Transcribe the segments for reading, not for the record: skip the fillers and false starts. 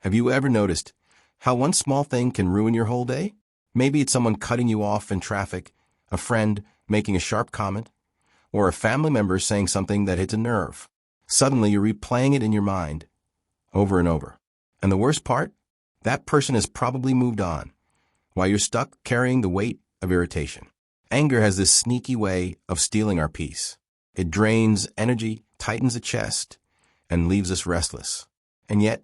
Have you ever noticed how one small thing can ruin your whole day? Maybe it's someone cutting you off in traffic, a friend making a sharp comment, or a family member saying something that hits a nerve. Suddenly, you're replaying it in your mind over and over. And the worst part? That person has probably moved on, while you're stuck carrying the weight of irritation. Anger has this sneaky way of stealing our peace. It drains energy, tightens the chest, and leaves us restless. And yet,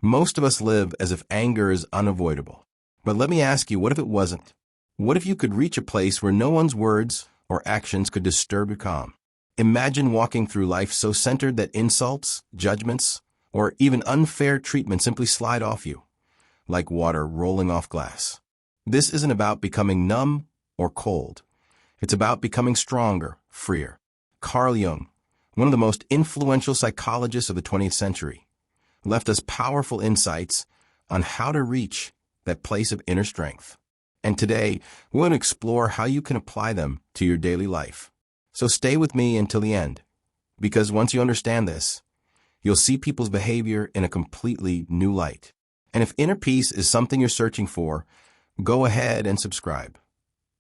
most of us live as if anger is unavoidable. But let me ask you, what if it wasn't? What if you could reach a place where no one's words or actions could disturb your calm? Imagine walking through life so centered that insults, judgments, or even unfair treatment simply slide off you, like water rolling off glass. This isn't about becoming numb or cold. It's about becoming stronger, freer. Carl Jung, one of the most influential psychologists of the 20th century, left us powerful insights on how to reach that place of inner strength. And today, we're going to explore how you can apply them to your daily life. So stay with me until the end, because once you understand this, you'll see people's behavior in a completely new light. And if inner peace is something you're searching for, go ahead and subscribe.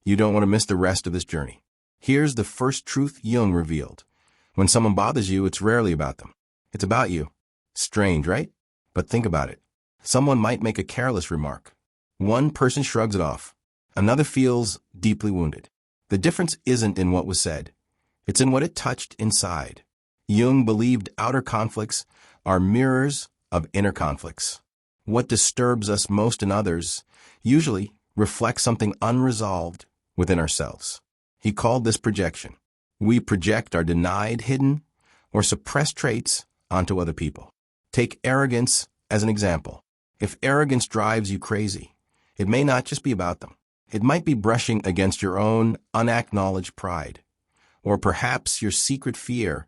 You don't want to miss the rest of this journey. Here's the first truth Jung revealed. When someone bothers you, it's rarely about them. It's about you. Strange, right? But think about it. Someone might make a careless remark. One person shrugs it off. Another feels deeply wounded. The difference isn't in what was said. It's in what it touched inside. Jung believed outer conflicts are mirrors of inner conflicts. What disturbs us most in others usually reflects something unresolved within ourselves. He called this projection. We project our denied, hidden, or suppressed traits onto other people. Take arrogance as an example. If arrogance drives you crazy, it may not just be about them. It might be brushing against your own unacknowledged pride, or perhaps your secret fear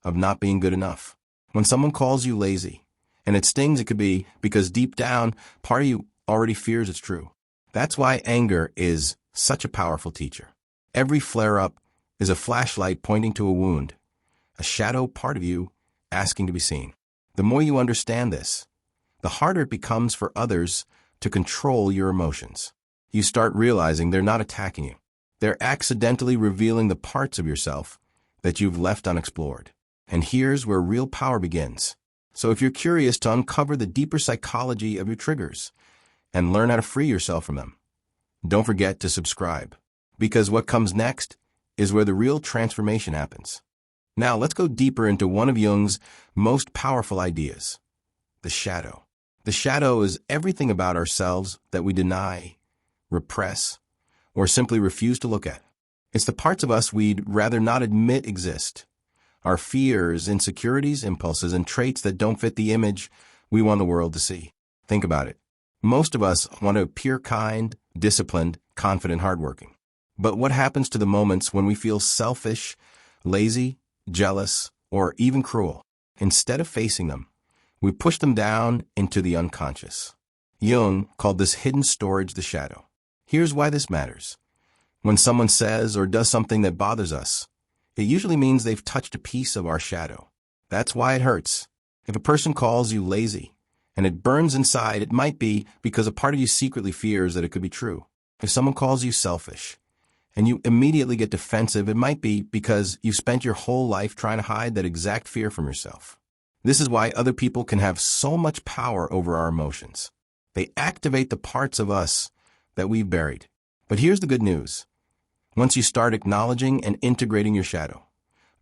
of not being good enough. When someone calls you lazy, and it stings, it could be because deep down, part of you already fears it's true. That's why anger is such a powerful teacher. Every flare-up is a flashlight pointing to a wound, a shadow part of you asking to be seen. The more you understand this, the harder it becomes for others to control your emotions. You start realizing they're not attacking you. They're accidentally revealing the parts of yourself that you've left unexplored. And here's where real power begins. So if you're curious to uncover the deeper psychology of your triggers and learn how to free yourself from them, don't forget to subscribe, because what comes next is where the real transformation happens. Now let's go deeper into one of Jung's most powerful ideas, the shadow. The shadow is everything about ourselves that we deny, repress, or simply refuse to look at. It's the parts of us we'd rather not admit exist. Our fears, insecurities, impulses, and traits that don't fit the image we want the world to see. Think about it. Most of us want to appear kind, disciplined, confident, hardworking. But what happens to the moments when we feel selfish, lazy, jealous, or even cruel? Instead of facing them, we push them down into the unconscious. Jung called this hidden storage the shadow. Here's why this matters. When someone says or does something that bothers us, it usually means they've touched a piece of our shadow. That's why it hurts. If a person calls you lazy and it burns inside, it might be because a part of you secretly fears that it could be true. If someone calls you selfish and you immediately get defensive, it might be because you've spent your whole life trying to hide that exact fear from yourself. This is why other people can have so much power over our emotions. They activate the parts of us that we've buried. But here's the good news. Once you start acknowledging and integrating your shadow,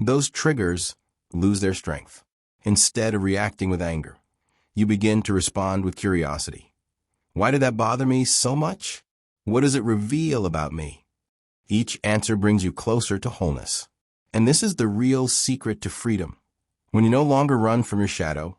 those triggers lose their strength. Instead of reacting with anger, you begin to respond with curiosity. Why did that bother me so much? What does it reveal about me? Each answer brings you closer to wholeness. And this is the real secret to freedom. When you no longer run from your shadow,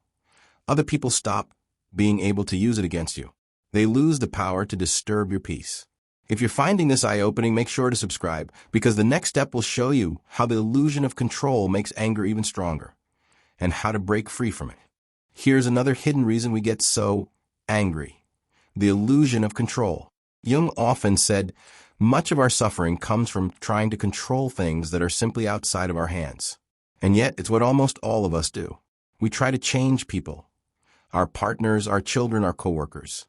other people stop being able to use it against you. They lose the power to disturb your peace. If you're finding this eye-opening, make sure to subscribe, because the next step will show you how the illusion of control makes anger even stronger, and how to break free from it. Here's another hidden reason we get so angry: the illusion of control. Jung often said, much of our suffering comes from trying to control things that are simply outside of our hands. And yet, it's what almost all of us do. We try to change people, our partners, our children, our coworkers,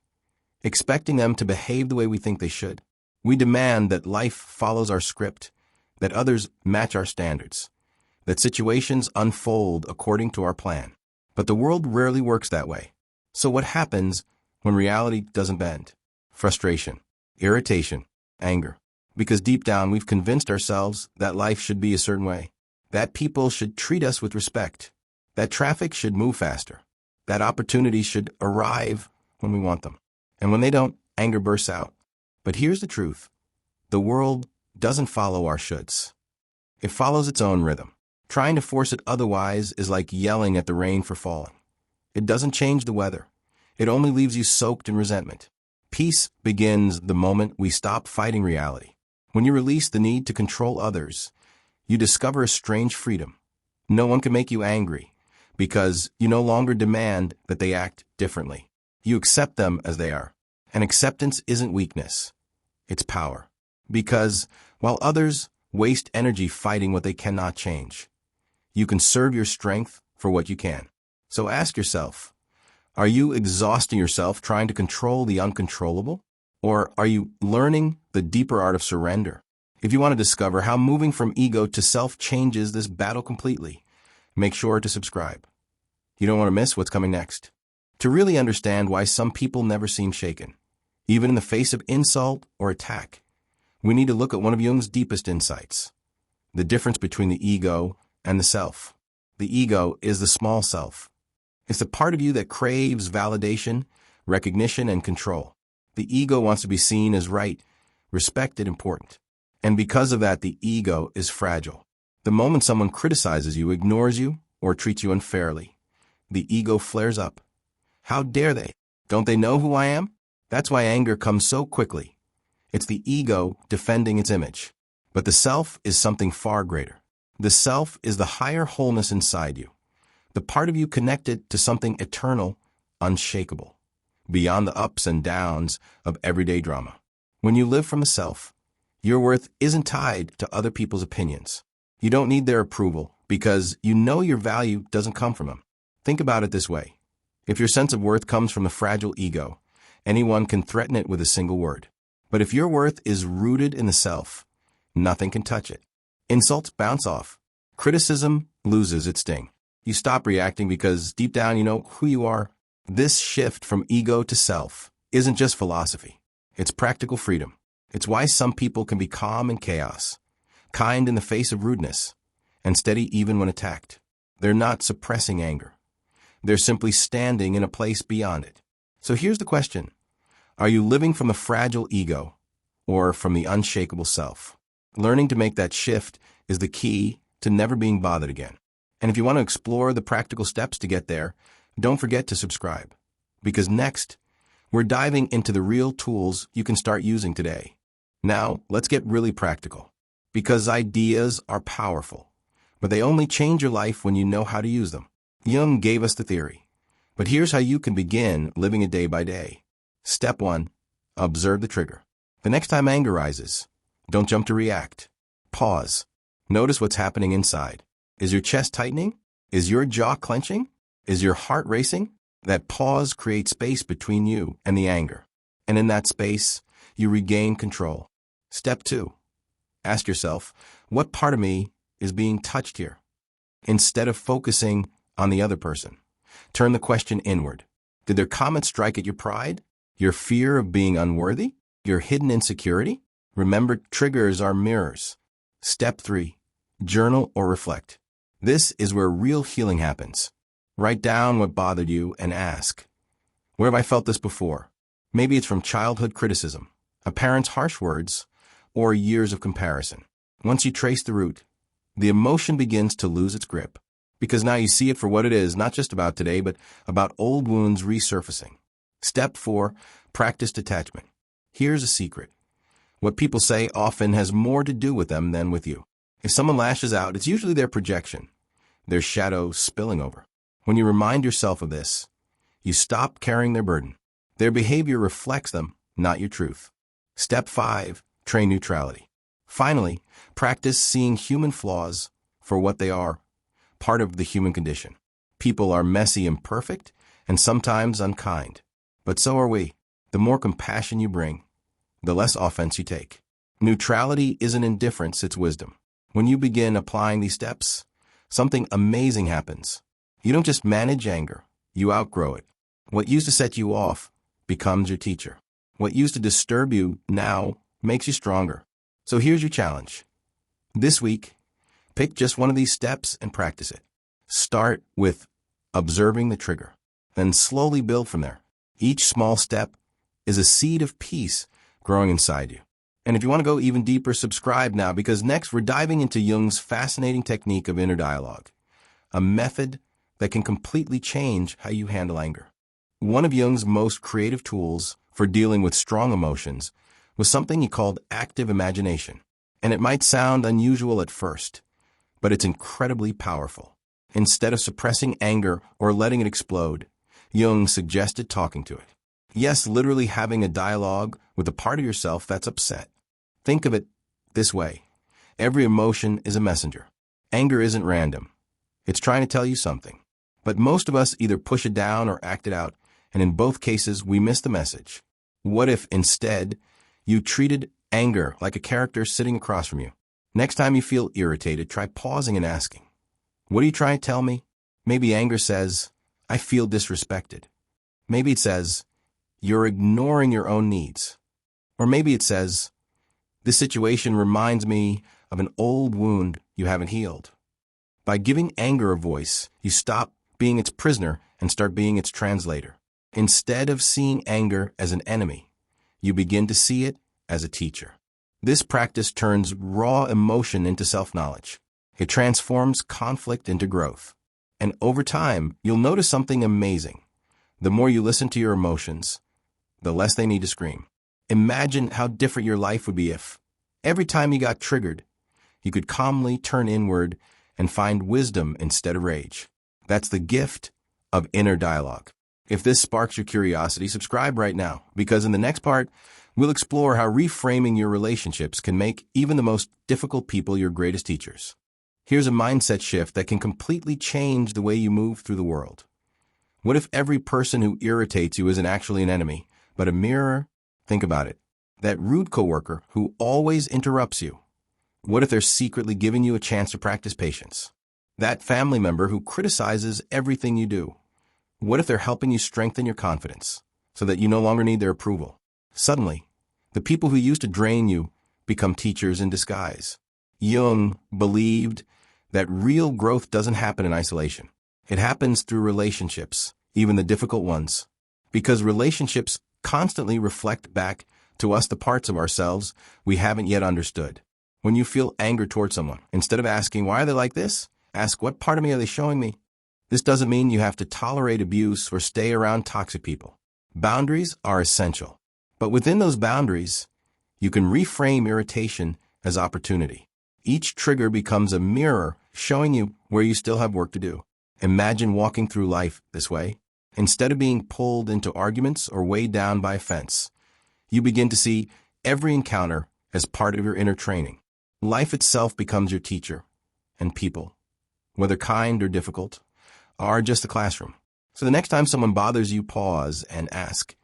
expecting them to behave the way we think they should. We demand that life follows our script, that others match our standards, that situations unfold according to our plan. But the world rarely works that way. So what happens when reality doesn't bend? Frustration, irritation, anger. Because deep down we've convinced ourselves that life should be a certain way, that people should treat us with respect, that traffic should move faster, that opportunities should arrive when we want them. And when they don't, anger bursts out. But here's the truth. The world doesn't follow our shoulds. It follows its own rhythm. Trying to force it otherwise is like yelling at the rain for falling. It doesn't change the weather. It only leaves you soaked in resentment. Peace begins the moment we stop fighting reality. When you release the need to control others, you discover a strange freedom. No one can make you angry because you no longer demand that they act differently. You accept them as they are. And acceptance isn't weakness. It's power. Because while others waste energy fighting what they cannot change, you conserve your strength for what you can. So ask yourself, are you exhausting yourself trying to control the uncontrollable? Or are you learning the deeper art of surrender? If you want to discover how moving from ego to self changes this battle completely, make sure to subscribe. You don't want to miss what's coming next. To really understand why some people never seem shaken, even in the face of insult or attack, we need to look at one of Jung's deepest insights, the difference between the ego and the self. The ego is the small self. It's the part of you that craves validation, recognition, and control. The ego wants to be seen as right, respected, important. And because of that, the ego is fragile. The moment someone criticizes you, ignores you, or treats you unfairly, the ego flares up. How dare they? Don't they know who I am? That's why anger comes so quickly. It's the ego defending its image. But the self is something far greater. The self is the higher wholeness inside you, the part of you connected to something eternal, unshakable, beyond the ups and downs of everyday drama. When you live from the self, your worth isn't tied to other people's opinions. You don't need their approval because you know your value doesn't come from them. Think about it this way. If your sense of worth comes from a fragile ego, anyone can threaten it with a single word. But if your worth is rooted in the self, nothing can touch it. Insults bounce off. Criticism loses its sting. You stop reacting because deep down you know who you are. This shift from ego to self isn't just philosophy. It's practical freedom. It's why some people can be calm in chaos, kind in the face of rudeness, and steady even when attacked. They're not suppressing anger. They're simply standing in a place beyond it. So here's the question. Are you living from the fragile ego or from the unshakable self? Learning to make that shift is the key to never being bothered again. And if you want to explore the practical steps to get there, don't forget to subscribe. Because next, we're diving into the real tools you can start using today. Now, let's get really practical. Because ideas are powerful, but they only change your life when you know how to use them. Jung gave us the theory. But here's how you can begin living it day by day. Step 1. Observe the trigger. The next time anger rises, don't jump to react. Pause. Notice what's happening inside. Is your chest tightening? Is your jaw clenching? Is your heart racing? That pause creates space between you and the anger. And in that space, you regain control. Step 2. Ask yourself, what part of me is being touched here? Instead of focusing on the other person, turn the question inward. Did their comment strike at your pride? Your fear of being unworthy? Your hidden insecurity? Remember, triggers are mirrors. Step 3. Journal or reflect. This is where real healing happens. Write down what bothered you and ask, where have I felt this before? Maybe it's from childhood criticism, a parent's harsh words, or years of comparison. Once you trace the root, the emotion begins to lose its grip, because now you see it for what it is, not just about today, but about old wounds resurfacing. Step 4. Practice detachment. Here's a secret. What people say often has more to do with them than with you. If someone lashes out, it's usually their projection, their shadow spilling over. When you remind yourself of this, you stop carrying their burden. Their behavior reflects them, not your truth. Step 5. Train neutrality. Finally, practice seeing human flaws for what they are, part of the human condition. People are messy and imperfect, and sometimes unkind. But so are we. The more compassion you bring, the less offense you take. Neutrality isn't indifference, it's wisdom. When you begin applying these steps, something amazing happens. You don't just manage anger, you outgrow it. What used to set you off becomes your teacher. What used to disturb you now makes you stronger. So here's your challenge. This week, pick just one of these steps and practice it. Start with observing the trigger, then slowly build from there. Each small step is a seed of peace growing inside you. And if you want to go even deeper, subscribe now, because next we're diving into Jung's fascinating technique of inner dialogue, a method that can completely change how you handle anger. One of Jung's most creative tools for dealing with strong emotions was something he called active imagination. And it might sound unusual at first, but it's incredibly powerful. Instead of suppressing anger or letting it explode, Jung suggested talking to it. Yes, literally having a dialogue with the part of yourself that's upset. Think of it this way. Every emotion is a messenger. Anger isn't random. It's trying to tell you something. But most of us either push it down or act it out, and in both cases, we miss the message. What if, instead, you treated anger like a character sitting across from you? Next time you feel irritated, try pausing and asking, "What are you trying to tell me?" Maybe anger says, "I feel disrespected." Maybe it says, "You're ignoring your own needs." Or maybe it says, "This situation reminds me of an old wound you haven't healed." By giving anger a voice, you stop being its prisoner and start being its translator. Instead of seeing anger as an enemy, you begin to see it as a teacher. This practice turns raw emotion into self-knowledge. It transforms conflict into growth. And over time, you'll notice something amazing. The more you listen to your emotions, the less they need to scream. Imagine how different your life would be if, every time you got triggered, you could calmly turn inward and find wisdom instead of rage. That's the gift of inner dialogue. If this sparks your curiosity, subscribe right now, because in the next part, we'll explore how reframing your relationships can make even the most difficult people your greatest teachers. Here's a mindset shift that can completely change the way you move through the world. What if every person who irritates you isn't actually an enemy, but a mirror? Think about it. That rude coworker who always interrupts you. What if they're secretly giving you a chance to practice patience? That family member who criticizes everything you do. What if they're helping you strengthen your confidence so that you no longer need their approval? Suddenly, the people who used to drain you become teachers in disguise. Jung believed that real growth doesn't happen in isolation. It happens through relationships, even the difficult ones, because relationships constantly reflect back to us the parts of ourselves we haven't yet understood. When you feel anger toward someone, instead of asking, "Why are they like this?" ask, "What part of me are they showing me?" This doesn't mean you have to tolerate abuse or stay around toxic people. Boundaries are essential. But within those boundaries, you can reframe irritation as opportunity. Each trigger becomes a mirror showing you where you still have work to do. Imagine walking through life this way. Instead of being pulled into arguments or weighed down by offense, you begin to see every encounter as part of your inner training. Life itself becomes your teacher, and people, whether kind or difficult, are just a classroom. So the next time someone bothers you, pause and ask,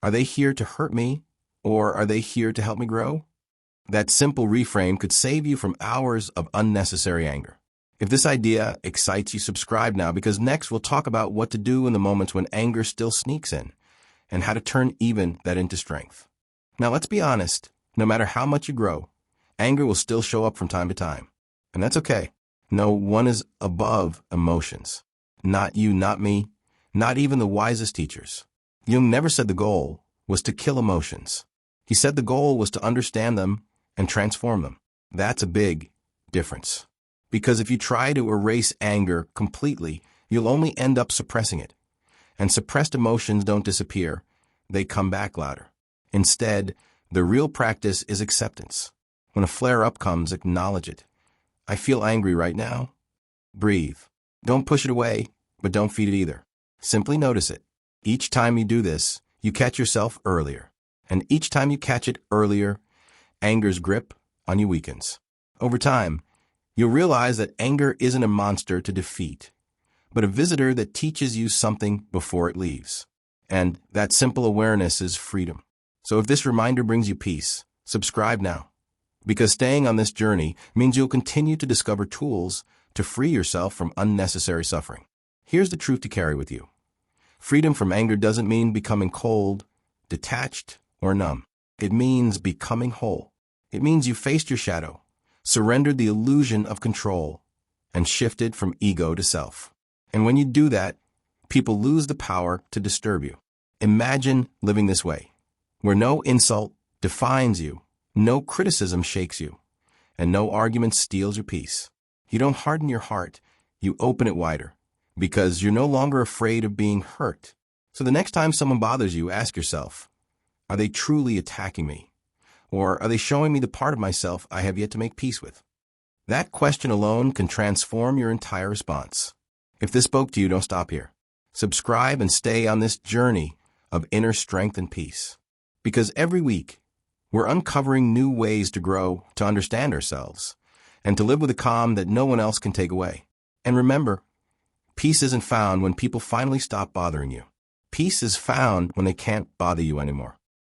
"Are they here to hurt me, or are they here to help me grow?" That simple reframe could save you from hours of unnecessary anger. If this idea excites you, subscribe now, because next we'll talk about what to do in the moments when anger still sneaks in and how to turn even that into strength. Now let's be honest, no matter how much you grow, anger will still show up from time to time. And that's okay. No one is above emotions. Not you, not me, not even the wisest teachers. Jung never said the goal was to kill emotions. He said the goal was to understand them and transform them. That's a big difference. Because if you try to erase anger completely, you'll only end up suppressing it. And suppressed emotions don't disappear. They come back louder. Instead, the real practice is acceptance. When a flare-up comes, acknowledge it. "I feel angry right now." Breathe. Don't push it away, but don't feed it either. Simply notice it. Each time you do this, you catch yourself earlier. And each time you catch it earlier, anger's grip on you weakens. Over time, you'll realize that anger isn't a monster to defeat, but a visitor that teaches you something before it leaves. And that simple awareness is freedom. So if this reminder brings you peace, subscribe now. Because staying on this journey means you'll continue to discover tools to free yourself from unnecessary suffering. Here's the truth to carry with you. Freedom from anger doesn't mean becoming cold, detached, or numb. It means becoming whole. It means you faced your shadow, surrendered the illusion of control, and shifted from ego to self. And when you do that, people lose the power to disturb you. Imagine living this way, where no insult defines you, no criticism shakes you, and no argument steals your peace. You don't harden your heart, you open it wider, because you're no longer afraid of being hurt. So the next time someone bothers you, ask yourself, are they truly attacking me? Or are they showing me the part of myself I have yet to make peace with? That question alone can transform your entire response. If this spoke to you, don't stop here. Subscribe and stay on this journey of inner strength and peace. Because every week, we're uncovering new ways to grow, to understand ourselves, and to live with a calm that no one else can take away. And remember, peace isn't found when people finally stop bothering you. Peace is found when they can't bother you anymore.